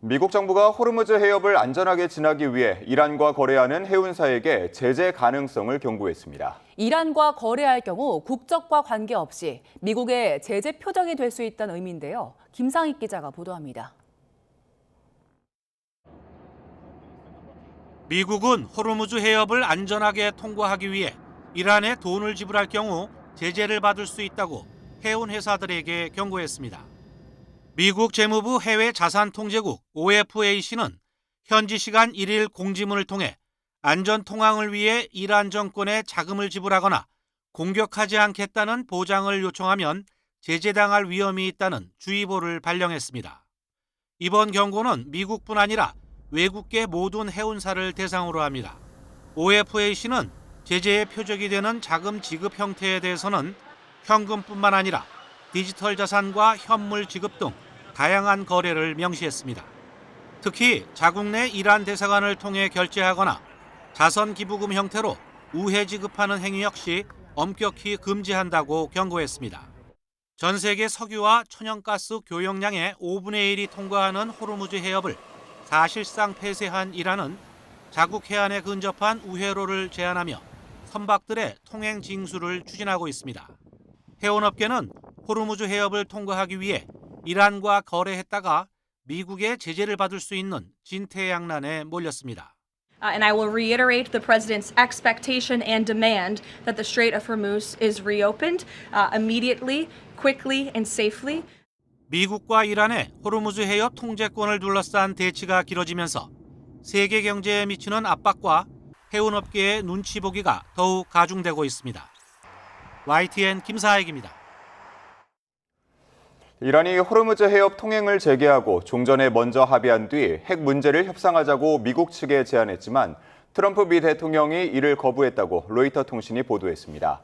미국 정부가 호르무즈 해협을 안전하게 지나기 위해 이란과 거래하는 해운사에게 제재 가능성을 경고했습니다. 이란과 거래할 경우 국적과 관계없이 미국의 제재 표적이 될 수 있다는 의미인데요. 김상익 기자가 보도합니다. 미국은 호르무즈 해협을 안전하게 통과하기 위해 이란에 돈을 지불할 경우 제재를 받을 수 있다고 해운 회사들에게 경고했습니다. 미국 재무부 해외자산통제국 OFAC는 현지 시간 1일 공지문을 통해 안전 통항을 위해 이란 정권에 자금을 지불하거나 공격하지 않겠다는 보장을 요청하면 제재당할 위험이 있다는 주의보를 발령했습니다. 이번 경고는 미국뿐 아니라 외국계 모든 해운사를 대상으로 합니다. OFAC는 제재의 표적이 되는 자금 지급 형태에 대해서는 현금뿐만 아니라 디지털 자산과 현물 지급 등 다양한 거래를 명시했습니다. 특히 자국 내 이란 대사관을 통해 결제하거나 자선 기부금 형태로 우회 지급하는 행위 역시 엄격히 금지한다고 경고했습니다. 전 세계 석유와 천연가스 교역량의 5분의 1이 통과하는 호르무즈 해협을 사실상 폐쇄한 이란은 자국 해안에 근접한 우회로를 제한하며 선박들의 통행 징수를 추진하고 있습니다. 해운업계는 호르무즈 해협을 통과하기 위해 이란과 거래했다가 미국의 제재를 받을 수 있는 진퇴양난에 몰렸습니다. And I will reiterate the President's expectation and demand that the Strait of Hormuz is reopened immediately, quickly, and safely. 미국과 이란의 호르무즈 해협 통제권을 둘러싼 대치가 길어지면서 세계 경제에 미치는 압박과 해운업계의 눈치 보기가 더욱 가중되고 있습니다. YTN 김사익입니다. 이란이 호르무즈 해협 통행을 재개하고 종전에 먼저 합의한 뒤 핵 문제를 협상하자고 미국 측에 제안했지만 트럼프 미 대통령이 이를 거부했다고 로이터 통신이 보도했습니다.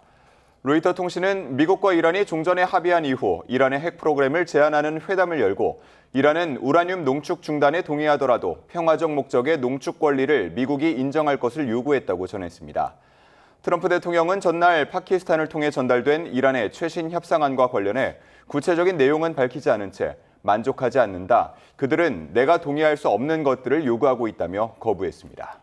로이터 통신은 미국과 이란이 종전에 합의한 이후 이란의 핵 프로그램을 제한하는 회담을 열고 이란은 우라늄 농축 중단에 동의하더라도 평화적 목적의 농축 권리를 미국이 인정할 것을 요구했다고 전했습니다. 트럼프 대통령은 전날 파키스탄을 통해 전달된 이란의 최신 협상안과 관련해 구체적인 내용은 밝히지 않은 채 만족하지 않는다. 그들은 내가 동의할 수 없는 것들을 요구하고 있다며 거부했습니다.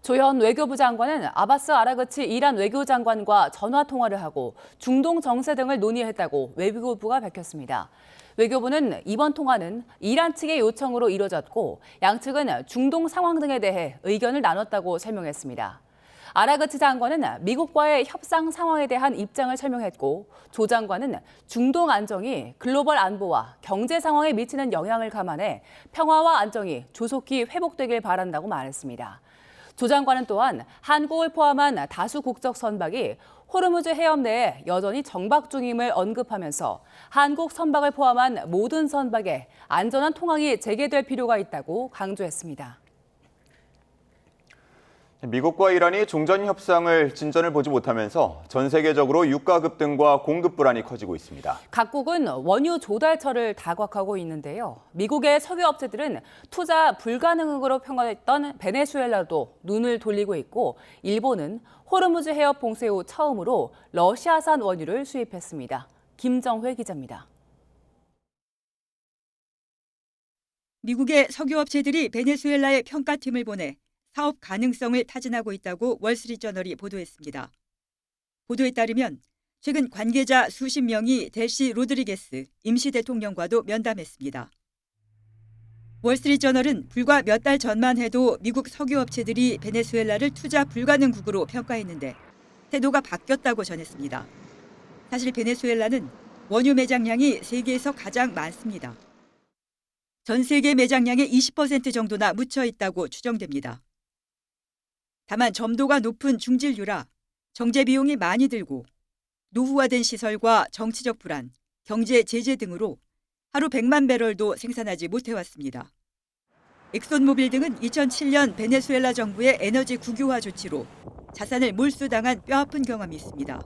조현 외교부 장관은 아바스 아라그치 이란 외교장관과 전화 통화를 하고 중동 정세 등을 논의했다고 외교부가 밝혔습니다. 외교부는 이번 통화는 이란 측의 요청으로 이뤄졌고 양측은 중동 상황 등에 대해 의견을 나눴다고 설명했습니다. 아라그치 장관은 미국과의 협상 상황에 대한 입장을 설명했고 조 장관은 중동 안정이 글로벌 안보와 경제 상황에 미치는 영향을 감안해 평화와 안정이 조속히 회복되길 바란다고 말했습니다. 조 장관은 또한 한국을 포함한 다수 국적 선박이 호르무즈 해협 내에 여전히 정박 중임을 언급하면서 한국 선박을 포함한 모든 선박에 안전한 통항이 재개될 필요가 있다고 강조했습니다. 미국과 이란이 종전 협상을 진전을 보지 못하면서 전 세계적으로 유가 급등과 공급 불안이 커지고 있습니다. 각국은 원유 조달처를 다각화하고 있는데요. 미국의 석유 업체들은 투자 불가능으로 평가했던 베네수엘라도 눈을 돌리고 있고 일본은 호르무즈 해협 봉쇄 후 처음으로 러시아산 원유를 수입했습니다. 김정회 기자입니다. 미국의 석유 업체들이 베네수엘라에 평가팀을 보내 사업 가능성을 타진하고 있다고 월스트리트저널이 보도했습니다. 보도에 따르면 최근 관계자 수십 명이 델시 로드리게스 임시 대통령과도 면담했습니다. 월스트리트저널은 불과 몇 달 전만 해도 미국 석유업체들이 베네수엘라를 투자 불가능국으로 평가했는데 태도가 바뀌었다고 전했습니다. 사실 베네수엘라는 원유 매장량이 세계에서 가장 많습니다. 전 세계 매장량의 20% 정도나 묻혀 있다고 추정됩니다. 다만 점도가 높은 중질유라 정제 비용이 많이 들고 노후화된 시설과 정치적 불안, 경제 제재 등으로 하루 100만 배럴도 생산하지 못해왔습니다. 엑손모빌 등은 2007년 베네수엘라 정부의 에너지 국유화 조치로 자산을 몰수당한 뼈아픈 경험이 있습니다.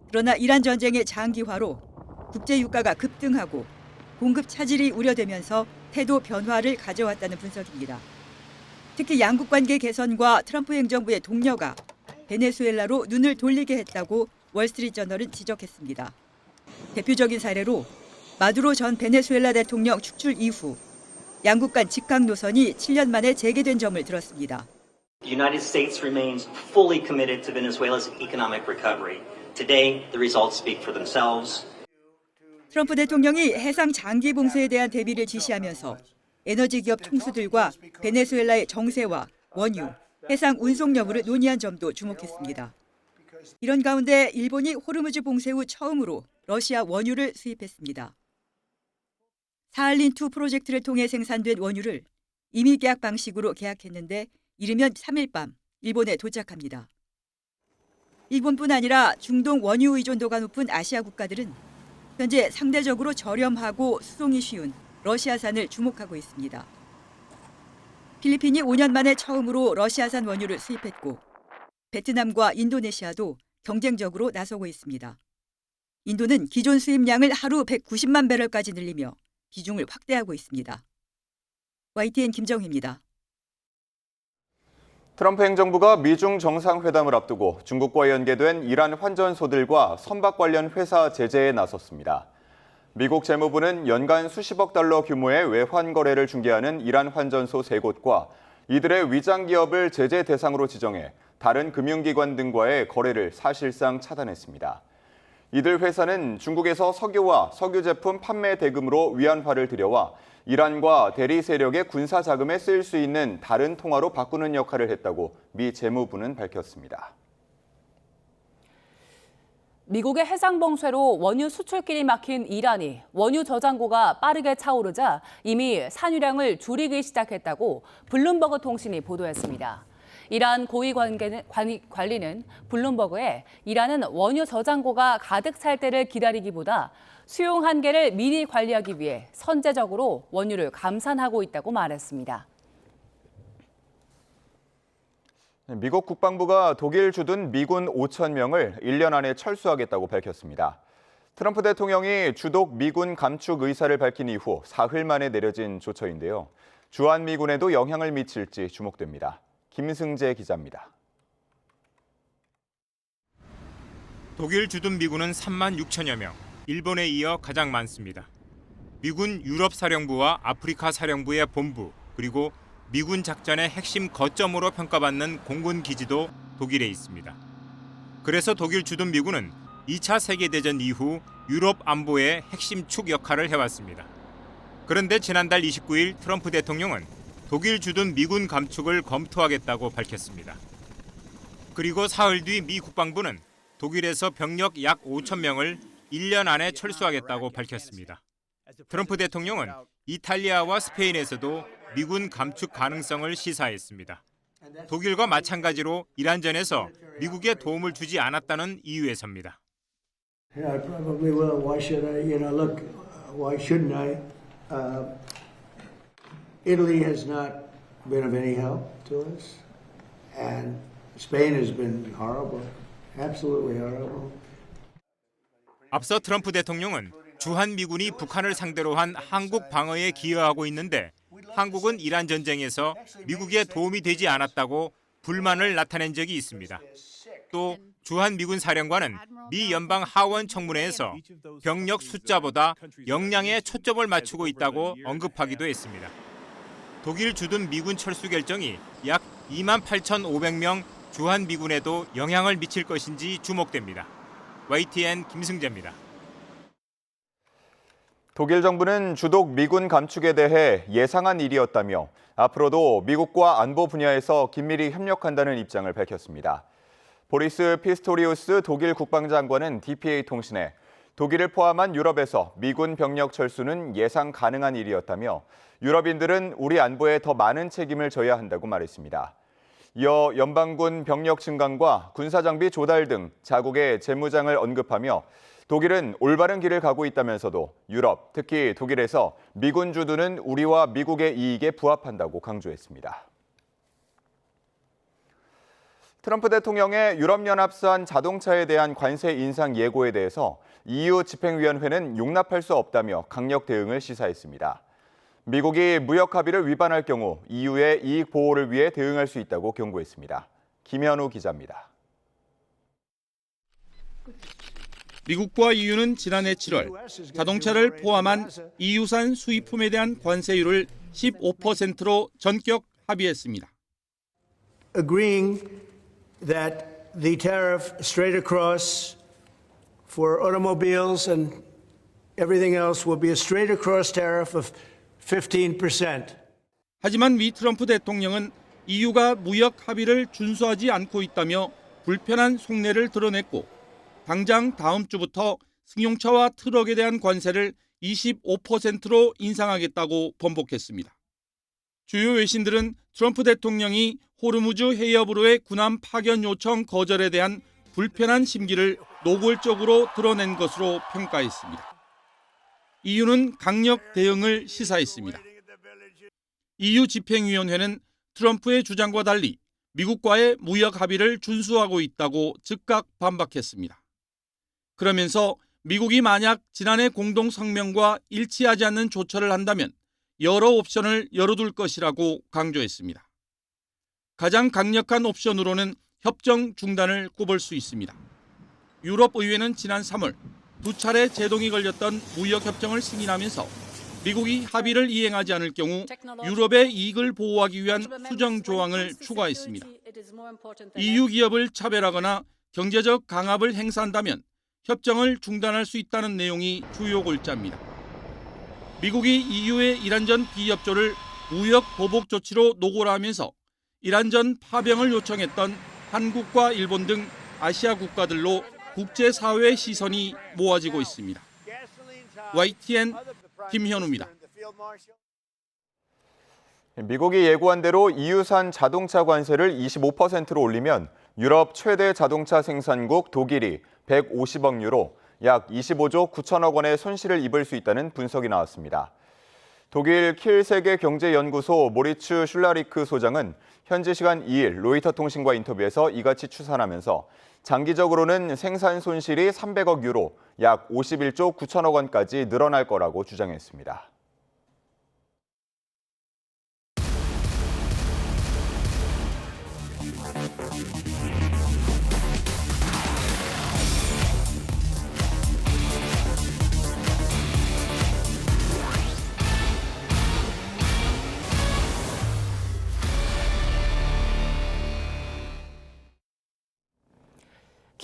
그러나 이란 전쟁의 장기화로 국제 유가가 급등하고 공급 차질이 우려되면서 태도 변화를 가져왔다는 분석입니다. 특히 양국 관계 개선과 트럼프 행정부의 독려가 베네수엘라로 눈을 돌리게 했다고 월스트리트저널은 지적했습니다. 대표적인 사례로 마두로 전 베네수엘라 대통령 축출 이후 양국 간 직항 노선이 7년 만에 재개된 점을 들었습니다. The United States remains fully committed to Venezuela's economic recovery. Today, the results speak for themselves. 트럼프 대통령이 해상 장기 봉쇄에 대한 대비를 지시하면서 에너지 기업 총수들과 베네수엘라의 정세와 원유, 해상 운송 여부를 논의한 점도 주목했습니다. 이런 가운데 일본이 호르무즈 봉쇄 후 처음으로 러시아 원유를 수입했습니다. 사할린2 프로젝트를 통해 생산된 원유를 임의 계약 방식으로 계약했는데 이르면 3일 밤 일본에 도착합니다. 일본뿐 아니라 중동 원유 의존도가 높은 아시아 국가들은 현재 상대적으로 저렴하고 수송이 쉬운 러시아산을 주목하고 있습니다. 필리핀이 5년 만에 처음으로 러시아산 원유를 수입했고 베트남과 인도네시아도 경쟁적으로 나서고 있습니다. 인도는 기존 수입량을 하루 190만 배럴까지 늘리며 비중을 확대하고 있습니다. YTN 김정희입니다. 트럼프 행정부가 미중 정상회담을 앞두고 중국과 연계된 이란 환전소들과 선박 관련 회사 제재에 나섰습니다. 미국 재무부는 연간 수십억 달러 규모의 외환 거래를 중개하는 이란 환전소 3곳과 이들의 위장 기업을 제재 대상으로 지정해 다른 금융기관 등과의 거래를 사실상 차단했습니다. 이들 회사는 중국에서 석유와 석유 제품 판매 대금으로 위안화를 들여와 이란과 대리 세력의 군사 자금에 쓰일 수 있는 다른 통화로 바꾸는 역할을 했다고 미 재무부는 밝혔습니다. 미국의 해상 봉쇄로 원유 수출길이 막힌 이란이 원유 저장고가 빠르게 차오르자 이미 산유량을 줄이기 시작했다고 블룸버그 통신이 보도했습니다. 이란 고위 관리는 블룸버그에 이란은 원유 저장고가 가득 찰 때를 기다리기보다 수용 한계를 미리 관리하기 위해 선제적으로 원유를 감산하고 있다고 말했습니다. 미국 국방부가 독일 주둔 미군 5천 명을 1년 안에 철수하겠다고 밝혔습니다. 트럼프 대통령이 주독 미군 감축 의사를 밝힌 이후 사흘 만에 내려진 조처인데요. 주한미군에도 영향을 미칠지 주목됩니다. 김승재 기자입니다. 독일 주둔 미군은 3만 6천여 명, 일본에 이어 가장 많습니다. 미군 유럽 사령부와 아프리카 사령부의 본부, 그리고 미군 작전의 핵심 거점으로 평가받는 공군 기지도 독일에 있습니다. 그래서 독일 주둔 미군은 2차 세계대전 이후 유럽 안보의 핵심 축 역할을 해왔습니다. 그런데 지난달 29일 트럼프 대통령은 독일 주둔 미군 감축을 검토하겠다고 밝혔습니다. 그리고 사흘 뒤 미 국방부는 독일에서 병력 약 5천 명을 1년 안에 철수하겠다고 밝혔습니다. 트럼프 대통령은 이탈리아와 스페인에서도 미군 감축 가능성을 시사했습니다. 독일과 마찬가지로 이란전에서 미국에 도움을 주지 않았다는 이유에서입니다. I probably will. Why should I? Look, why shouldn't I? Italy has not been of any help to us, and Spain has been horrible, absolutely horrible. 앞서 트럼프 대통령은 주한미군이 북한을 상대로 한 한국 방어에 기여하고 있는데 한국은 이란 전쟁에서 미국에 도움이 되지 않았다고 불만을 나타낸 적이 있습니다. 또 주한미군 사령관은 미 연방 하원 청문회에서 병력 숫자보다 역량에 초점을 맞추고 있다고 언급하기도 했습니다. 독일 주둔 미군 철수 결정이 약 28,500명 주한미군에도 영향을 미칠 것인지 주목됩니다. YTN 김승재입니다. 독일 정부는 주독 미군 감축에 대해 예상한 일이었다며 앞으로도 미국과 안보 분야에서 긴밀히 협력한다는 입장을 밝혔습니다. 보리스 피스토리우스 독일 국방장관은 DPA-통신에 독일을 포함한 유럽에서 미군 병력 철수는 예상 가능한 일이었다며 유럽인들은 우리 안보에 더 많은 책임을 져야 한다고 말했습니다. 이어 연방군 병력 증강과 군사장비 조달 등 자국의 재무장을 언급하며 독일은 올바른 길을 가고 있다면서도 유럽, 특히 독일에서 미군 주둔은 우리와 미국의 이익에 부합한다고 강조했습니다. 트럼프 대통령의 유럽연합산 자동차에 대한 관세 인상 예고에 대해서 EU 집행위원회는 용납할 수 없다며 강력 대응을 시사했습니다. 미국이 무역 합의를 위반할 경우 EU의 이익 보호를 위해 대응할 수 있다고 경고했습니다. 김현우 기자입니다. 미국과 EU는 지난해 7월 자동차를 포함한 EU산 수입품에 대한 관세율을 15%로 전격 합의했습니다. Agreeing that the tariff straight across for automobiles and everything else will be a straight across tariff of 15%. 하지만 미 트럼프 대통령은 EU가 무역 합의를 준수하지 않고 있다며 불편한 속내를 드러냈고 당장 다음 주부터 승용차와 트럭에 대한 관세를 25%로 인상하겠다고 번복했습니다. 주요 외신들은 트럼프 대통령이 호르무즈 해협으로의 군함 파견 요청 거절에 대한 불편한 심기를 노골적으로 드러낸 것으로 평가했습니다. EU는 강력 대응을 시사했습니다. EU 집행위원회는 트럼프의 주장과 달리 미국과의 무역 합의를 준수하고 있다고 즉각 반박했습니다. 그러면서 미국이 만약 지난해 공동 성명과 일치하지 않는 조처를 한다면 여러 옵션을 열어둘 것이라고 강조했습니다. 가장 강력한 옵션으로는 협정 중단을 꼽을 수 있습니다. 유럽의회는 지난 3월 2차례 제동이 걸렸던 무역협정을 승인하면서 미국이 합의를 이행하지 않을 경우 유럽의 이익을 보호하기 위한 수정 조항을 추가했습니다. EU 기업을 차별하거나 경제적 강압을 행사한다면 협정을 중단할 수 있다는 내용이 주요 골자입니다. 미국이 EU의 이란전 비협조를 무역 보복 조치로 노골화하면서 이란전 파병을 요청했던 한국과 일본 등 아시아 국가들로 국제사회의 시선이 모아지고 있습니다. YTN 김현우입니다. 미국이 예고한 대로 EU산 자동차 관세를 25%로 올리면 유럽 최대 자동차 생산국 독일이 150억 유로, 약 25조 9천억 원의 손실을 입을 수 있다는 분석이 나왔습니다. 독일 킬 세계경제연구소 모리츠 슐라리크 소장은 현지 시간 2일 로이터 통신과 인터뷰에서 이같이 추산하면서 장기적으로는 생산 손실이 300억 유로, 약 51조 9천억 원까지 늘어날 거라고 주장했습니다.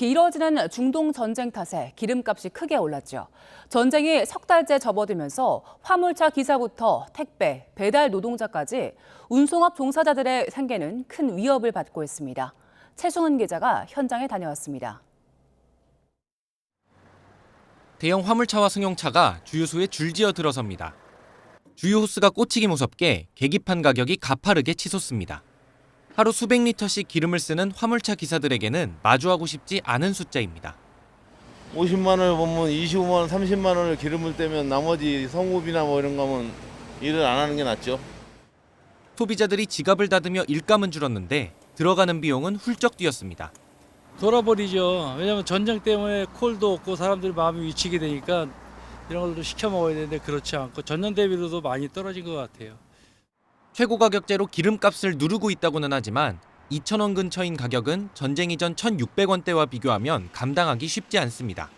길어지는 중동 전쟁 탓에 기름값이 크게 올랐죠. 전쟁이 석 달째 접어들면서 화물차 기사부터 택배, 배달 노동자까지 운송업 종사자들의 생계는 큰 위협을 받고 있습니다. 최승은 기자가 현장에 다녀왔습니다. 대형 화물차와 승용차가 주유소에 줄지어 들어섭니다. 주유 호스가 꽂히기 무섭게 계기판 가격이 가파르게 치솟습니다. 하루 수백 리터씩 기름을 쓰는 화물차 기사들에게는 마주하고 싶지 않은 숫자입니다. 50만 원을 보면 25만 원, 30만 원을 기름을 떼면 나머지 성업이나 뭐 이런 거면 일을 안 하는 게 낫죠. 소비자들이 지갑을 다듬며 일감은 줄었는데 들어가는 비용은 훌쩍 뛰었습니다. 돌아버리죠. 왜냐하면 전쟁 때문에 콜도 없고 사람들이 마음이 위치게 되니까 이런 걸로 시켜 먹어야 되는데 그렇지 않고 전년 대비로도 많이 떨어진 것 같아요. 최고 가격제로 기름값을 누르고 있다고는 하지만 2,000원 근처인 가격은 전쟁 이전 1,600원대와 비교하면 감당하기 쉽지 않습니다.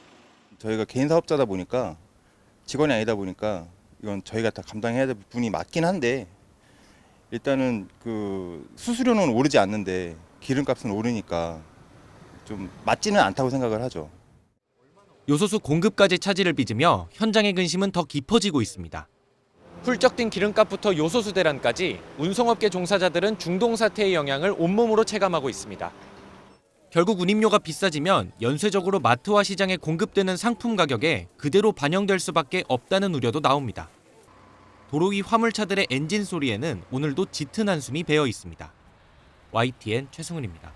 저희가 개인 사업자다 보니까 직원이 아니다 보니까 이건 저희가 다 감당해야 될 부분이 맞긴 한데 일단은 그 수수료는 오르지 않는데 기름값은 오르니까 좀 맞지는 않다고 생각을 하죠. 요소수 공급까지 차질을 빚으며 현장의 근심은 더 깊어지고 있습니다. 훌쩍 뛴 기름값부터 요소수 대란까지 운송업계 종사자들은 중동 사태의 영향을 온몸으로 체감하고 있습니다. 결국 운임료가 비싸지면 연쇄적으로 마트와 시장에 공급되는 상품 가격에 그대로 반영될 수밖에 없다는 우려도 나옵니다. 도로 위 화물차들의 엔진 소리에는 오늘도 짙은 한숨이 배어 있습니다. YTN 최승훈입니다.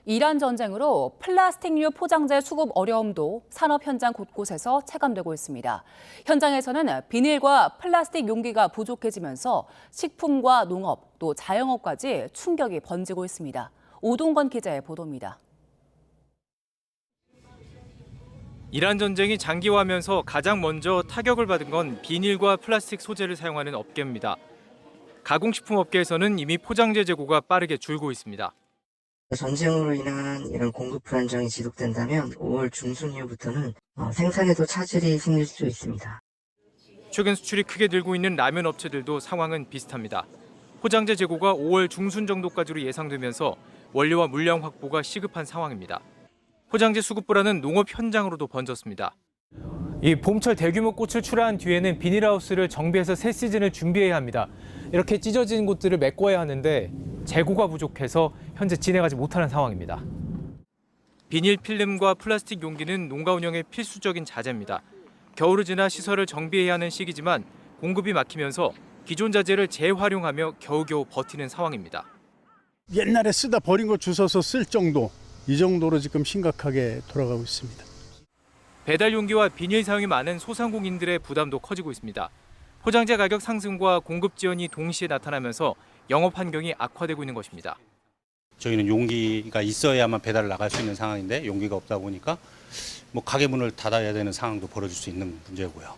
이란 전쟁으로 플라스틱류 포장재 수급 어려움도 산업 현장 곳곳에서 체감되고 있습니다. 현장에서는 비닐과 플라스틱 용기가 부족해지면서 식품과 농업, 또 자영업까지 충격이 번지고 있습니다. 오동건 기자의 보도입니다. 이란 전쟁이 장기화하면서 가장 먼저 타격을 받은 건 비닐과 플라스틱 소재를 사용하는 업계입니다. 가공식품 업계에서는 이미 포장재 재고가 빠르게 줄고 있습니다. 전쟁으로 인한 이런 공급 불안정이 지속된다면 5월 중순 이후부터는 생산에도 차질이 생길 수 있습니다. 최근 수출이 크게 늘고 있는 라면 업체들도 상황은 비슷합니다. 포장재 재고가 5월 중순 정도까지로 예상되면서 원료와 물량 확보가 시급한 상황입니다. 포장재 수급 불안은 농업 현장으로도 번졌습니다. 이 봄철 대규모 꽃을 출하한 뒤에는 비닐하우스를 정비해서 새 시즌을 준비해야 합니다. 이렇게 찢어진 곳들을 메꿔야 하는데 재고가 부족해서 현재 진행하지 못하는 상황입니다. 비닐 필름과 플라스틱 용기는 농가 운영의 필수적인 자재입니다. 겨울을 지나 시설을 정비해야 하는 시기지만 공급이 막히면서 기존 자재를 재활용하며 겨우겨우 버티는 상황입니다. 옛날에 쓰다 버린 거 주워서 쓸 정도, 이 정도로 지금 심각하게 돌아가고 있습니다. 배달 용기와 비닐 사용이 많은 소상공인들의 부담도 커지고 있습니다. 포장재 가격 상승과 공급 지연이 동시에 나타나면서 영업 환경이 악화되고 있는 것입니다. 저희는 용기가 있어야만 배달을 나갈 수 있는 상황인데 용기가 없다 보니까 가게 문을 닫아야 되는 상황도 벌어질 수 있는 문제고요.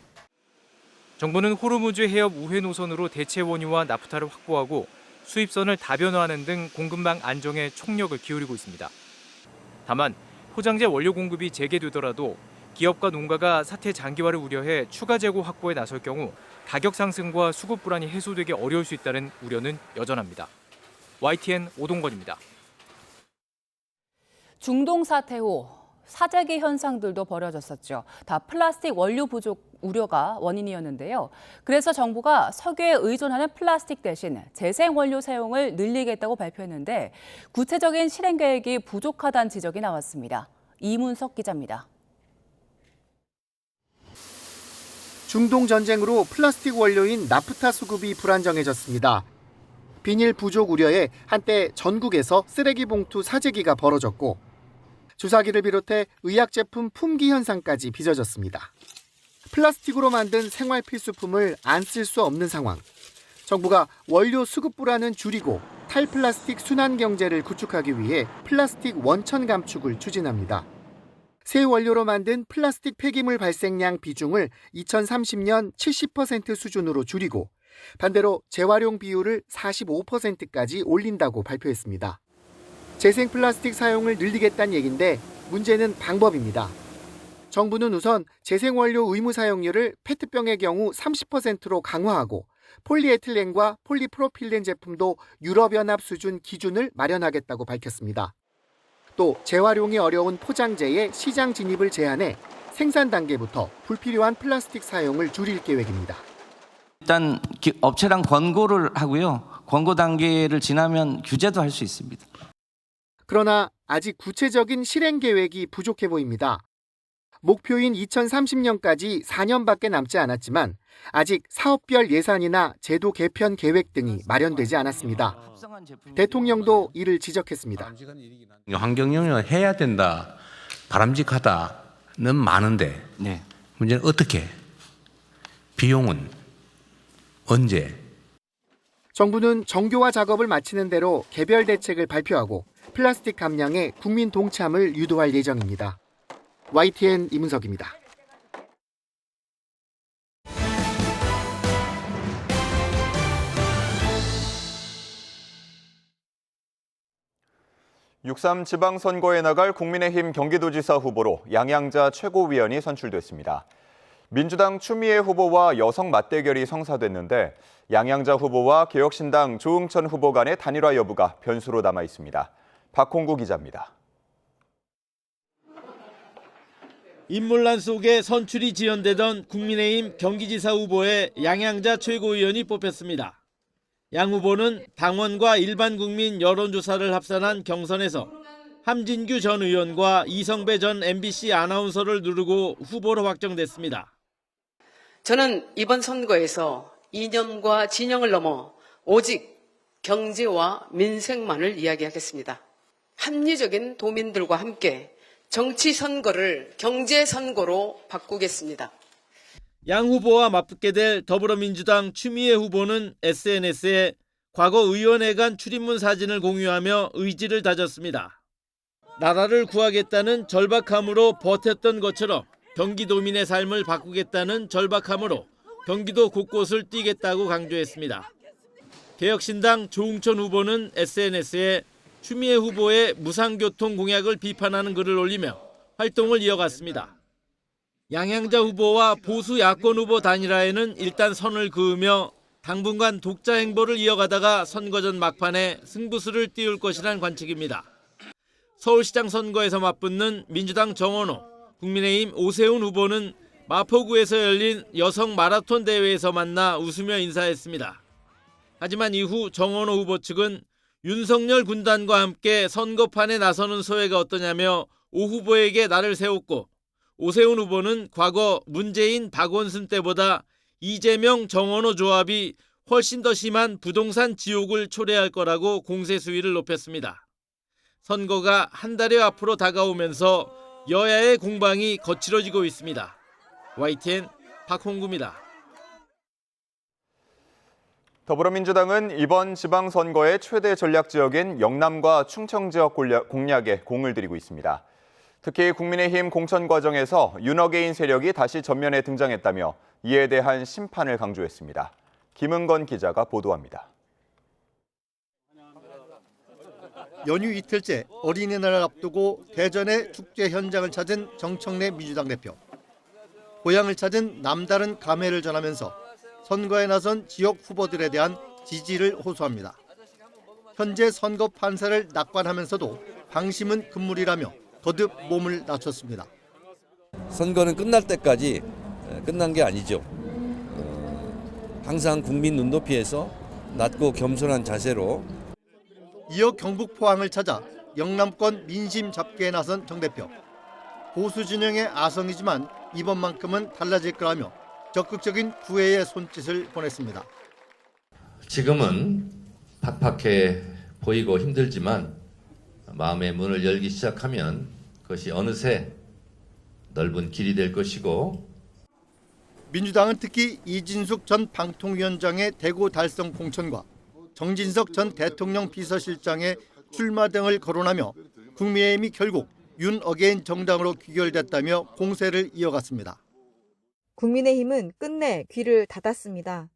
정부는 호르무즈 해협 우회 노선으로 대체 원유와 나프타를 확보하고 수입선을 다변화하는 등 공급망 안정에 총력을 기울이고 있습니다. 다만 포장재 원료 공급이 재개되더라도 기업과 농가가 사태 장기화를 우려해 추가 재고 확보에 나설 경우 가격 상승과 수급 불안이 해소되기 어려울 수 있다는 우려는 여전합니다. YTN 오동건입니다. 중동 사태 후 사재기 현상들도 벌어졌었죠. 다 플라스틱 원료 부족 우려가 원인이었는데요. 그래서 정부가 석유에 의존하는 플라스틱 대신 재생 원료 사용을 늘리겠다고 발표했는데 구체적인 실행 계획이 부족하다는 지적이 나왔습니다. 이문석 기자입니다. 중동 전쟁으로 플라스틱 원료인 나프타 수급이 불안정해졌습니다. 비닐 부족 우려에 한때 전국에서 쓰레기 봉투 사재기가 벌어졌고 주사기를 비롯해 의약제품 품귀 현상까지 빚어졌습니다. 플라스틱으로 만든 생활 필수품을 안 쓸 수 없는 상황. 정부가 원료 수급 불안은 줄이고 탈플라스틱 순환 경제를 구축하기 위해 플라스틱 원천 감축을 추진합니다. 새 원료로 만든 플라스틱 폐기물 발생량 비중을 2030년 70% 수준으로 줄이고 반대로 재활용 비율을 45%까지 올린다고 발표했습니다. 재생 플라스틱 사용을 늘리겠다는 얘긴데 문제는 방법입니다. 정부는 우선 재생원료 의무 사용률을 페트병의 경우 30%로 강화하고 폴리에틸렌과 폴리프로필렌 제품도 유럽연합 수준 기준을 마련하겠다고 밝혔습니다. 또 재활용이 어려운 포장재의 시장 진입을 제한해 생산 단계부터 불필요한 플라스틱 사용을 줄일 계획입니다. 일단 업체랑 권고를 하고요. 권고 단계를 지나면 규제도 할 수 있습니다. 그러나 아직 구체적인 실행 계획이 부족해 보입니다. 목표인 2030년까지 4년밖에 남지 않았지만 아직 사업별 예산이나 제도 개편 계획 등이 마련되지 않았습니다. 대통령도 이를 지적했습니다. 환경영향을 해야 된다, 바람직하다는 많은데 문제는 어떻게, 비용은 언제? 정부는 정교화 작업을 마치는 대로 개별 대책을 발표하고 플라스틱 감량에 국민 동참을 유도할 예정입니다. YTN 이문석입니다. (6.3) 지방선거에 나갈 국민의힘 경기도지사 후보로 양양자 최고위원이 선출됐습니다. 민주당 추미애 후보와 여성 맞대결이 성사됐는데 양양자 후보와 개혁신당 조응천 후보 간의 단일화 여부가 변수로 남아 있습니다. 박홍구 기자입니다. 인물란 속에 선출이 지연되던 국민의힘 경기지사 후보에 양양자 최고위원이 뽑혔습니다. 양 후보는 당원과 일반 국민 여론조사를 합산한 경선에서 함진규 전 의원과 이성배 전 MBC 아나운서를 누르고 후보로 확정됐습니다. 저는 이번 선거에서 이념과 진영을 넘어 오직 경제와 민생만을 이야기하겠습니다. 합리적인 도민들과 함께 정치 선거를 경제 선거로 바꾸겠습니다. 양 후보와 맞붙게 될 더불어민주당 추미애 후보는 SNS에 과거 의원회관 출입문 사진을 공유하며 의지를 다졌습니다. 나라를 구하겠다는 절박함으로 버텼던 것처럼 경기도민의 삶을 바꾸겠다는 절박함으로 경기도 곳곳을 뛰겠다고 강조했습니다. 개혁신당 조응천 후보는 SNS에 추미애 후보의 무상교통 공약을 비판하는 글을 올리며 활동을 이어갔습니다. 양양자 후보와 보수 야권 후보 단일화에는 일단 선을 그으며 당분간 독자 행보를 이어가다가 선거 전 막판에 승부수를 띄울 것이란 관측입니다. 서울시장 선거에서 맞붙는 민주당 정원호, 국민의힘 오세훈 후보는 마포구에서 열린 여성 마라톤 대회에서 만나 웃으며 인사했습니다. 하지만 이후 정원호 후보 측은 윤석열 군단과 함께 선거판에 나서는 소회가 어떠냐며 오 후보에게 날을 세웠고, 오세훈 후보는 과거 문재인 박원순 때보다 이재명 정원호 조합이 훨씬 더 심한 부동산 지옥을 초래할 거라고 공세 수위를 높였습니다. 선거가 한 달여 앞으로 다가오면서 여야의 공방이 거칠어지고 있습니다. YTN 박홍구입니다. 더불어민주당은 이번 지방선거의 최대 전략 지역인 영남과 충청 지역 공략에 공을 들이고 있습니다. 특히 국민의힘 공천 과정에서 윤어게인 세력이 다시 전면에 등장했다며 이에 대한 심판을 강조했습니다. 김은건 기자가 보도합니다. 연휴 이틀째 어린이날을 앞두고 대전의 축제 현장을 찾은 정청래 민주당 대표. 고향을 찾은 남다른 감회를 전하면서 선거에 나선 지역 후보들에 대한 지지를 호소합니다. 현재 선거 판세를 낙관하면서도 방심은 금물이라며 거듭 몸을 낮췄습니다. 선거는 끝날 때까지 끝난 게 아니죠. 항상 국민 눈높이에서 낮고 겸손한 자세로. 이어 경북 포항을 찾아 영남권 민심 잡기에 나선 정 대표. 보수 진영의 아성이지만 이번만큼은 달라질 거라며 적극적인 구애의 손짓을 보냈습니다. 지금은 팍팍해 보이고 힘들지만 마음의 문을 열기 시작하면 그것이 어느새 넓은 길이 될 것이고, 민주당은 특히 이진숙 전 방통위원장의 대구 달성 공천과 정진석 전 대통령 비서실장의 출마 등을 거론하며 국민의힘이 결국 윤어게인 정당으로 귀결됐다며 공세를 이어갔습니다. 국민의힘은 끝내 귀를 닫았습니다.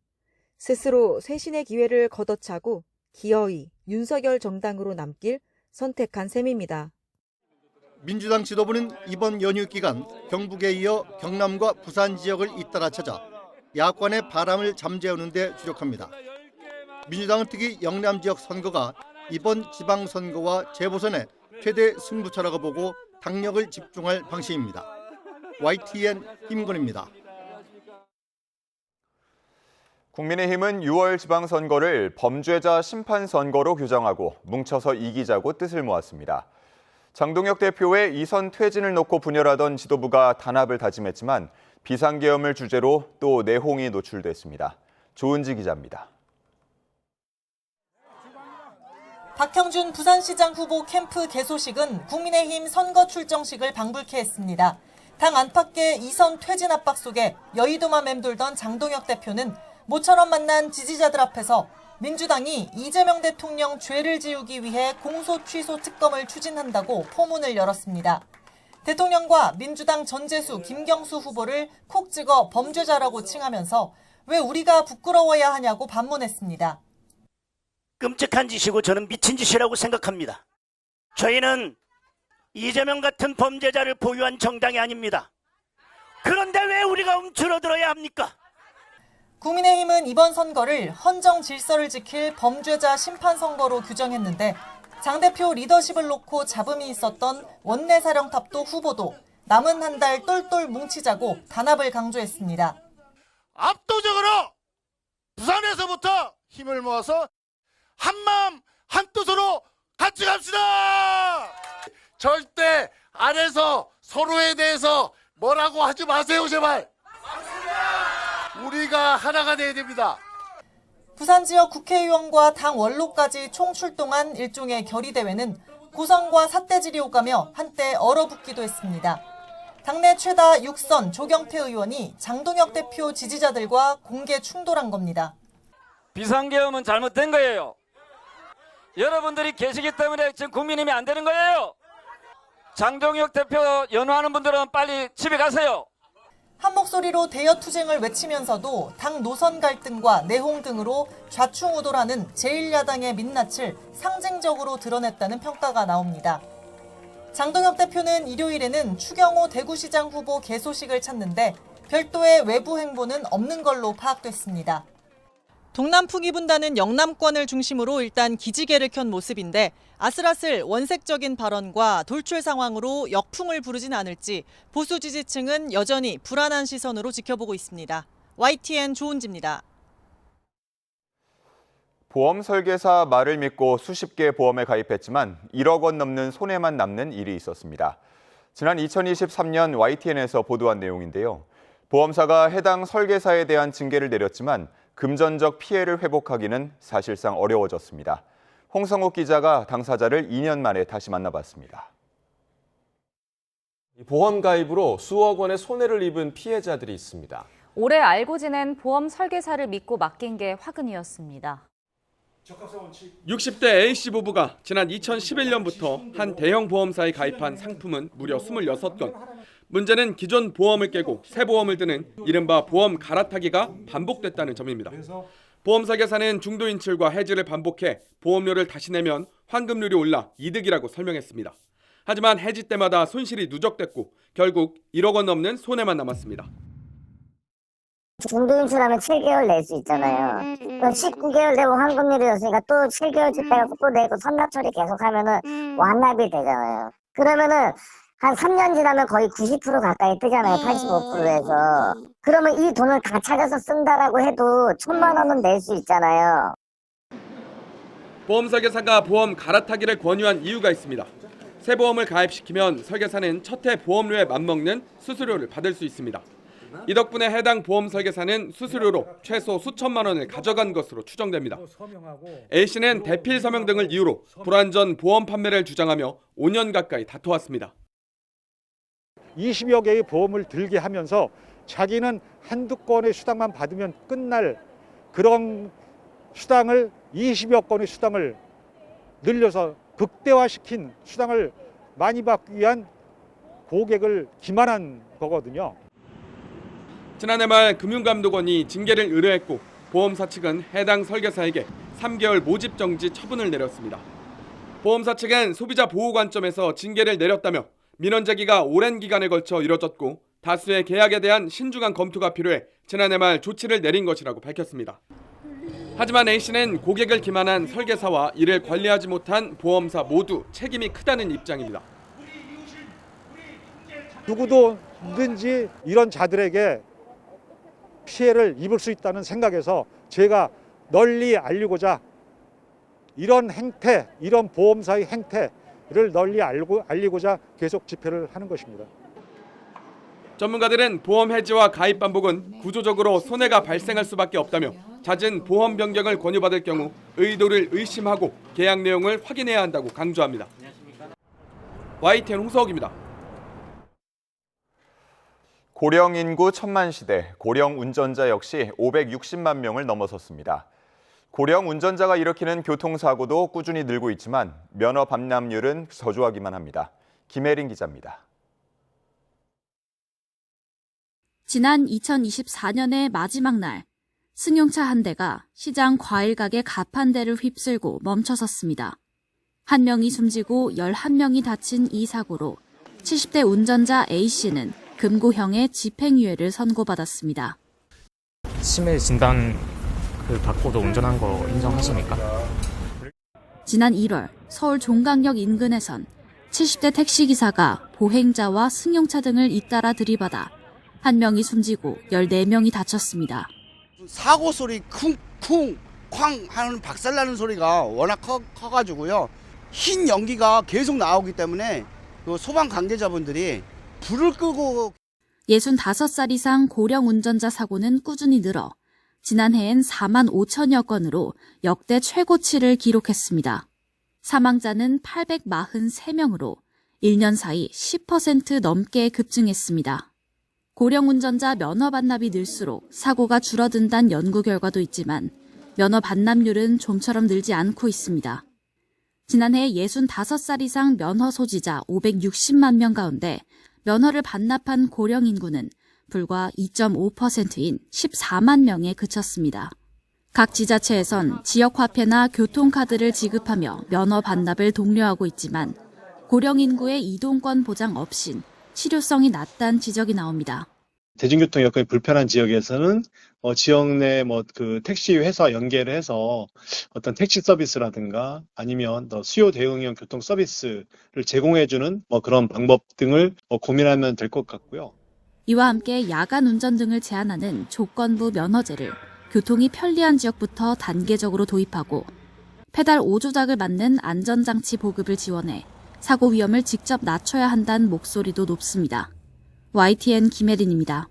스스로 쇄신의 기회를 걷어차고 기어이 윤석열 정당으로 남길 선택한 셈입니다. 민주당 지도부는 이번 연휴 기간 경북에 이어 경남과 부산 지역을 잇따라 찾아 야권의 바람을 잠재우는 데 주력합니다. 민주당은 특히 영남 지역 선거가 이번 지방선거와 재보선의 최대 승부처라고 보고 당력을 집중할 방식입니다. YTN 김건희입니다. 국민의힘은 6월 지방선거를 범죄자 심판선거로 규정하고 뭉쳐서 이기자고 뜻을 모았습니다. 장동혁 대표의 이선 퇴진을 놓고 분열하던 지도부가 단합을 다짐했지만 비상계엄을 주제로 또 내홍이 노출됐습니다. 조은지 기자입니다. 박형준 부산시장 후보 캠프 개소식은 국민의힘 선거 출정식을 방불케 했습니다. 당 안팎의 이선 퇴진 압박 속에 여의도만 맴돌던 장동혁 대표는 모처럼 만난 지지자들 앞에서 민주당이 이재명 대통령 죄를 지우기 위해 공소 취소 특검을 추진한다고 포문을 열었습니다. 대통령과 민주당 전재수, 김경수 후보를 콕 찍어 범죄자라고 칭하면서 왜 우리가 부끄러워야 하냐고 반문했습니다. 끔찍한 짓이고 저는 미친 짓이라고 생각합니다. 저희는 이재명 같은 범죄자를 보유한 정당이 아닙니다. 그런데 왜 우리가 움츠러들어야 합니까? 국민의힘은 이번 선거를 헌정 질서를 지킬 범죄자 심판 선거로 규정했는데 장 대표 리더십을 놓고 잡음이 있었던 원내사령탑도 후보도 남은 한 달 똘똘 뭉치자고 단합을 강조했습니다. 압도적으로 부산에서부터 힘을 모아서 한마음 한뜻으로 같이 갑시다. 절대 안에서 서로에 대해서 뭐라고 하지 마세요, 제발. 우리가 하나가 돼야 됩니다. 부산 지역 국회의원과 당 원로까지 총출동한 일종의 결의대회는 고성과 삿대질이 오가며 한때 얼어붙기도 했습니다. 당내 최다 6선 조경태 의원이 장동혁 대표 지지자들과 공개 충돌한 겁니다. 비상계엄은 잘못된 거예요. 여러분들이 계시기 때문에 지금 국민의힘이 안 되는 거예요. 장동혁 대표 연호하는 분들은 빨리 집에 가세요. 한 목소리로 대여 투쟁을 외치면서도 당 노선 갈등과 내홍 등으로 좌충우돌하는 제1야당의 민낯을 상징적으로 드러냈다는 평가가 나옵니다. 장동혁 대표는 일요일에는 추경호 대구시장 후보 개소식을 찾는데 별도의 외부 행보는 없는 걸로 파악됐습니다. 동남풍이 분다는 영남권을 중심으로 일단 기지개를 켠 모습인데 아슬아슬 원색적인 발언과 돌출 상황으로 역풍을 부르진 않을지 보수 지지층은 여전히 불안한 시선으로 지켜보고 있습니다. YTN 조은지입니다. 보험 설계사 말을 믿고 수십 개의 보험에 가입했지만 1억 원 넘는 손해만 남는 일이 있었습니다. 지난 2023년 YTN에서 보도한 내용인데요. 보험사가 해당 설계사에 대한 징계를 내렸지만 금전적 피해를 회복하기는 사실상 어려워졌습니다. 홍성욱 기자가 당사자를 2년 만에 다시 만나봤습니다. 보험 가입으로 수억 원의 손해를 입은 피해자들이 있습니다. 오래 알고 지낸 보험 설계사를 믿고 맡긴 게 화근이었습니다. 60대 A씨 부부가 지난 2011년부터 한 대형 보험사에 가입한 상품은 무려 26건. 문제는 기존 보험을 깨고 새 보험을 드는 이른바 보험 갈아타기가 반복됐다는 점입니다. 보험 설계사는 중도 인출과 해지를 반복해 보험료를 다시 내면 환급률이 올라 이득이라고 설명했습니다. 하지만 해지 때마다 손실이 누적됐고 결국 1억 원 넘는 손해만 남았습니다. 중도 인출하면 7개월 낼 수 있잖아요. 그럼 19개월 되고 환급률이었으니까 또 7개월 집행하고 또 내고 선납 처리 계속하면은 완납이 되잖아요. 그러면은 한 3년 지나면 거의 90% 가까이 뜨잖아요. 85%에서. 그러면 이 돈을 다 찾아서 쓴다라고 해도 1,000만 원은 낼 수 있잖아요. 보험 설계사가 보험 갈아타기를 권유한 이유가 있습니다. 새 보험을 가입시키면 설계사는 첫 해 보험료에 맞먹는 수수료를 받을 수 있습니다. 이 덕분에 해당 보험 설계사는 수수료로 최소 수천만 원을 가져간 것으로 추정됩니다. A씨는 대필 서명 등을 이유로 불완전 보험 판매를 주장하며 5년 가까이 다퉈왔습니다. 20여 개의 보험을 들게 하면서 자기는 한두 건의 수당만 받으면 끝날 그런 수당을 20여 건의 수당을 늘려서 극대화시킨 수당을 많이 받기 위한 고객을 기만한 거거든요. 지난해 말 금융감독원이 징계를 의뢰했고 보험사 측은 해당 설계사에게 3개월 모집 정지 처분을 내렸습니다. 보험사 측은 소비자 보호 관점에서 징계를 내렸다며 민원 제기가 오랜 기간에 걸쳐 이뤄졌고 다수의 계약에 대한 신중한 검토가 필요해 지난해 말 조치를 내린 것이라고 밝혔습니다. 하지만 A씨는 고객을 기만한 설계사와 이를 관리하지 못한 보험사 모두 책임이 크다는 입장입니다. 누구든지 이런 자들에게 피해를 입을 수 있다는 생각에서 제가 널리 알리고자 이런 행태, 이런 보험사의 행태를 널리 알리고자 계속 집회를 하는 것입니다. 전문가들은 보험 해지와 가입 반복은 구조적으로 손해가 발생할 수밖에 없다며 잦은 보험 변경을 권유받을 경우 의도를 의심하고 계약 내용을 확인해야 한다고 강조합니다. YTN 홍석입니다. 고령 인구 1000만 시대, 고령 운전자 역시 560만 명을 넘어섰습니다. 고령 운전자가 일으키는 교통사고도 꾸준히 늘고 있지만 면허 반납률은 저조하기만 합니다. 김혜린 기자입니다. 지난 2024년의 마지막 날, 승용차 한 대가 시장 과일 가게 갑1 대를 휩쓸고 멈춰섰습니다. 1명이 숨지고 11명이 다친 이 사고로 70대 운전자 A씨는 금고형의 집행유예를 선고받았습니다. 치매 진단 받고도 운전한 거 인정하십니까? 지난 1월 서울 종강역 인근에선 70대 택시기사가 보행자와 승용차 등을 잇따라 들이받아 1명이 숨지고 14명이 다쳤습니다. 사고 소리 쿵쿵 쾅 하는 박살나는 소리가 워낙 커가지고요. 흰 연기가 계속 나오기 때문에 그 소방 관계자분들이 불을 끄고 65살 이상 고령 운전자 사고는 꾸준히 늘어 지난해엔 4만 5천여 건으로 역대 최고치를 기록했습니다. 사망자는 843명으로 1년 사이 10% 넘게 급증했습니다. 고령 운전자 면허 반납이 늘수록 사고가 줄어든다는 연구 결과도 있지만 면허 반납률은 좀처럼 늘지 않고 있습니다. 지난해 65살 이상 면허 소지자 560만 명 가운데 면허를 반납한 고령 인구는 불과 2.5%인 14만 명에 그쳤습니다. 각 지자체에선 지역화폐나 교통카드를 지급하며 면허 반납을 독려하고 있지만 고령 인구의 이동권 보장 없인 실효성이 낮다는 지적이 나옵니다. 대중교통 여건이 불편한 지역에서는 지역 내 택시 회사 연계를 해서 어떤 택시 서비스라든가 아니면 수요 대응형 교통 서비스를 제공해주는 그런 방법 등을 고민하면 될 것 같고요. 이와 함께 야간 운전 등을 제한하는 조건부 면허제를 교통이 편리한 지역부터 단계적으로 도입하고 페달 5조작을 맞는 안전장치 보급을 지원해 사고 위험을 직접 낮춰야 한다는 목소리도 높습니다. YTN 김혜린입니다.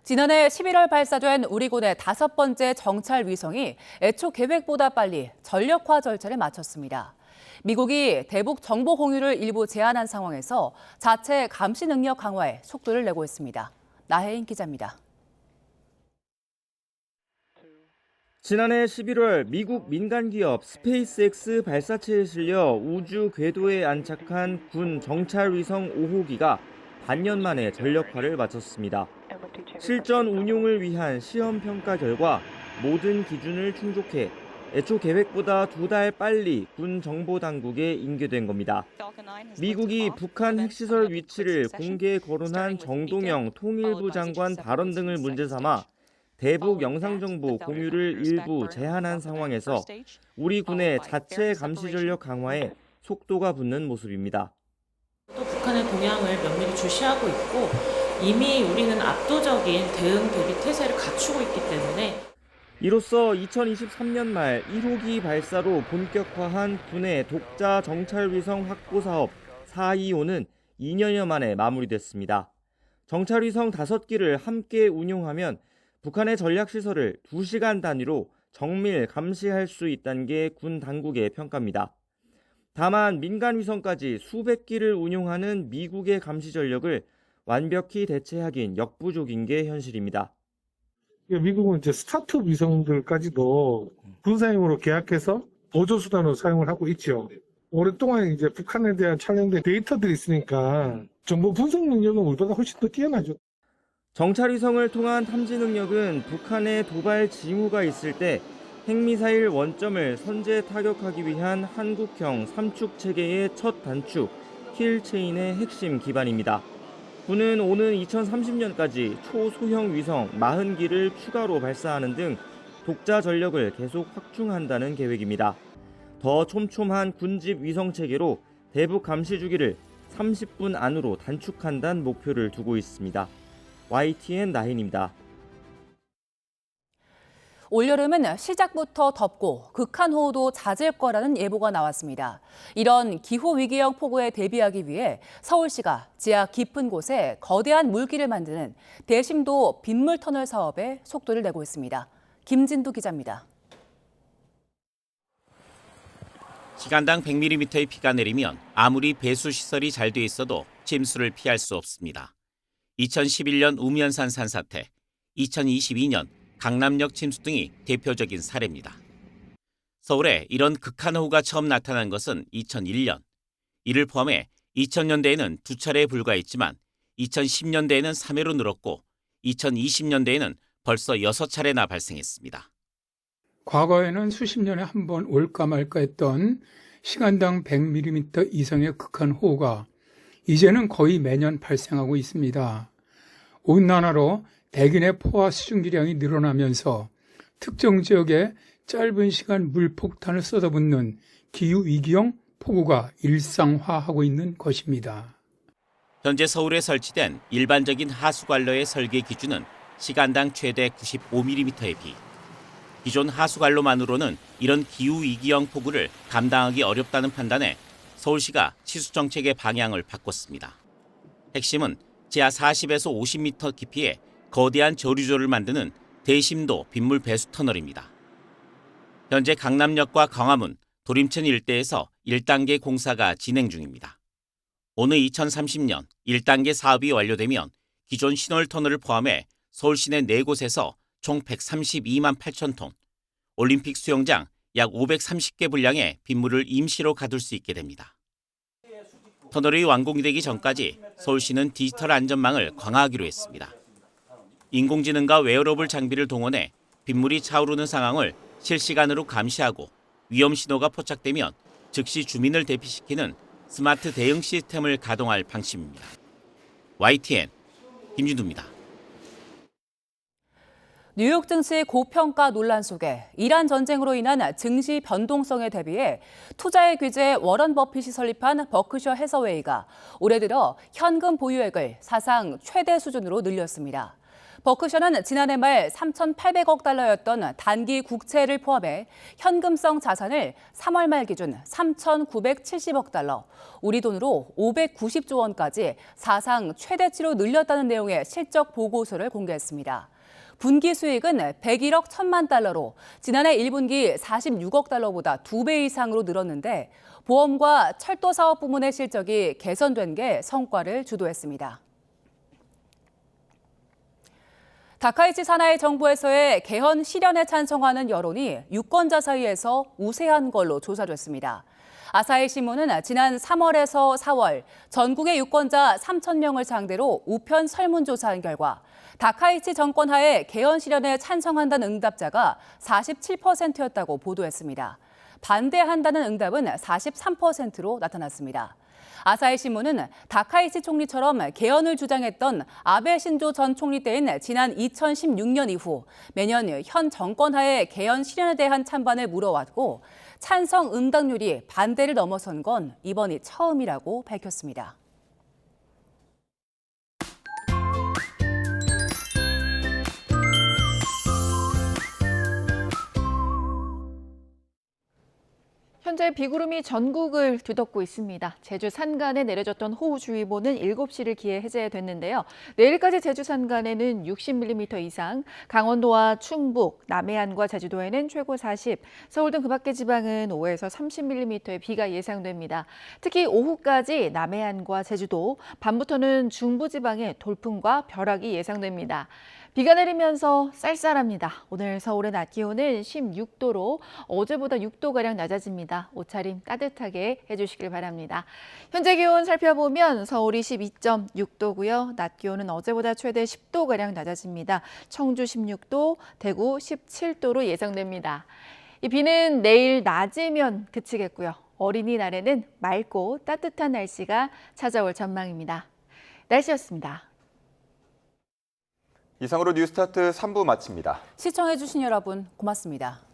지난해 11월 발사된 우리 군의 5번째 정찰 위성이 애초 계획보다 빨리 전력화 절차를 마쳤습니다. 미국이 대북 정보 공유를 일부 제한한 상황에서 자체 감시 능력 강화에 속도를 내고 있습니다. 나혜인 기자입니다. 지난해 11월 미국 민간기업 스페이스X 발사체에 실려 우주 궤도에 안착한 군 정찰 위성 5호기가 반년 만에 전력화를 마쳤습니다. 실전 운용을 위한 시험 평가 결과 모든 기준을 충족해 애초 계획보다 2달 빨리 군 정보당국에 인계된 겁니다. 미국이 북한 핵시설 위치를 공개 거론한 정동영 통일부 장관 발언 등을 문제 삼아 대북 영상정보 공유를 일부 제한한 상황에서 우리 군의 자체 감시 전력 강화에 속도가 붙는 모습입니다. 또 북한의 동향을 면밀히 주시하고 있고 이미 우리는 압도적인 대응 대비 태세를 갖추고 있기 때문에 이로써 2023년 말 1호기 발사로 본격화한 군의 독자 정찰 위성 확보 사업 425는 2년여 만에 마무리됐습니다. 정찰 위성 5기를 함께 운용하면 북한의 전략시설을 2시간 단위로 정밀 감시할 수 있다는 게 군 당국의 평가입니다. 다만 민간 위성까지 수백 기를 운용하는 미국의 감시 전력을 완벽히 대체하긴 역부족인 게 현실입니다. 미국은 이제 스타트업 위성들까지도 군사용으로 계약해서 보조수단으로 사용을 하고 있죠. 오랫동안 이제 북한에 대한 촬영된 데이터들이 있으니까 정보 분석 능력은 우리보다 훨씬 더 뛰어나죠. 정찰 위성을 통한 탐지 능력은 북한의 도발 징후가 있을 때 핵미사일 원점을 선제 타격하기 위한 한국형 3축 체계의 첫 단축, 킬체인의 핵심 기반입니다. 군은 오는 2030년까지 초소형 위성 40기를 추가로 발사하는 등 독자 전력을 계속 확충한다는 계획입니다. 더 촘촘한 군집 위성 체계로 대북 감시 주기를 30분 안으로 단축한다는 목표를 두고 있습니다. YTN 나혜인입니다. 올여름은 시작부터 덥고 극한호우도 잦을 거라는 예보가 나왔습니다. 이런 기후위기형 폭우에 대비하기 위해 서울시가 지하 깊은 곳에 거대한 물길을 만드는 대심도 빗물터널 사업에 속도를 내고 있습니다. 김진두 기자입니다. 시간당 100mm의 비가 내리면 아무리 배수시설이 잘 돼 있어도 침수를 피할 수 없습니다. 2011년 우면산 산사태, 2022년 강남역 침수 등이 대표적인 사례입니다. 서울에 이런 극한호우가 처음 나타난 것은 2001년. 이를 포함해 2000년대에는 2차례에 불과했지만 2010년대에는 3회로 늘었고 2020년대에는 벌써 6차례나 발생했습니다. 과거에는 수십 년에 한 번 올까 말까 했던 시간당 100mm 이상의 극한호우가 이제는 거의 매년 발생하고 있습니다. 온난화로 대기내 포화 수증기량이 늘어나면서 특정 지역에 짧은 시간 물폭탄을 쏟아붓는 기후위기형 폭우가 일상화하고 있는 것입니다. 현재 서울에 설치된 일반적인 하수관로의 설계 기준은 시간당 최대 95mm의 비. 기존 하수관로만으로는 이런 기후위기형 폭우를 감당하기 어렵다는 판단에 서울시가 치수정책의 방향을 바꿨습니다. 핵심은 지하 40에서 50m 깊이에 거대한 저류조를 만드는 대심도 빗물 배수 터널입니다. 현재 강남역과 광화문, 도림천 일대에서 1단계 공사가 진행 중입니다. 오늘 2030년 1단계 사업이 완료되면 기존 신월 터널을 포함해 서울 시내 4곳에서 총 132만 8천 톤, 올림픽 수영장 약 530개 분량의 빗물을 임시로 가둘 수 있게 됩니다. 터널이 완공되기 전까지 서울시는 디지털 안전망을 강화하기로 했습니다. 인공지능과 웨어러블 장비를 동원해 빗물이 차오르는 상황을 실시간으로 감시하고 위험 신호가 포착되면 즉시 주민을 대피시키는 스마트 대응 시스템을 가동할 방침입니다. YTN 김준두입니다. 뉴욕 증시 고평가 논란 속에 이란 전쟁으로 인한 증시 변동성에 대비해 투자의 규제 워런 버핏이 설립한 버크셔 해서웨이가 올해 들어 현금 보유액을 사상 최대 수준으로 늘렸습니다. 버크셔는 지난해 말 3,800억 달러였던 단기 국채를 포함해 현금성 자산을 3월 말 기준 3,970억 달러, 우리 돈으로 590조 원까지 사상 최대치로 늘렸다는 내용의 실적 보고서를 공개했습니다. 분기 수익은 101억 1천만 달러로 지난해 1분기 46억 달러보다 2배 이상으로 늘었는데 보험과 철도 사업 부문의 실적이 개선된 게 성과를 주도했습니다. 다카이치 사나이 정부에서의 개헌 실현에 찬성하는 여론이 유권자 사이에서 우세한 걸로 조사됐습니다. 아사히 신문은 지난 3월에서 4월 전국의 유권자 3,000명을 상대로 우편 설문조사한 결과 다카이치 정권 하에 개헌 실현에 찬성한다는 응답자가 47%였다고 보도했습니다. 반대한다는 응답은 43%로 나타났습니다. 아사히 신문은 다카이치 총리처럼 개헌을 주장했던 아베 신조 전 총리 때인 지난 2016년 이후 매년 현 정권 하에 개헌 실현에 대한 찬반을 물어왔고 찬성 응답률이 반대를 넘어선 건 이번이 처음이라고 밝혔습니다. 현재 비구름이 전국을 뒤덮고 있습니다. 제주 산간에 내려졌던 호우주의보는 7시를 기해 해제됐는데요. 내일까지 제주 산간에는 60mm 이상, 강원도와 충북, 남해안과 제주도에는 최고 40, 서울 등 그 밖의 지방은 5에서 30mm의 비가 예상됩니다. 특히 오후까지 남해안과 제주도, 밤부터는 중부지방에 돌풍과 벼락이 예상됩니다. 비가 내리면서 쌀쌀합니다. 오늘 서울의 낮 기온은 16도로 어제보다 6도가량 낮아집니다. 옷차림 따뜻하게 해주시길 바랍니다. 현재 기온 살펴보면 서울이 12.6도고요. 낮 기온은 어제보다 최대 10도가량 낮아집니다. 청주 16도, 대구 17도로 예상됩니다. 이 비는 내일 낮이면 그치겠고요. 어린이날에는 맑고 따뜻한 날씨가 찾아올 전망입니다. 날씨였습니다. 이상으로 뉴스타트 3부 마칩니다. 시청해주신 여러분 고맙습니다.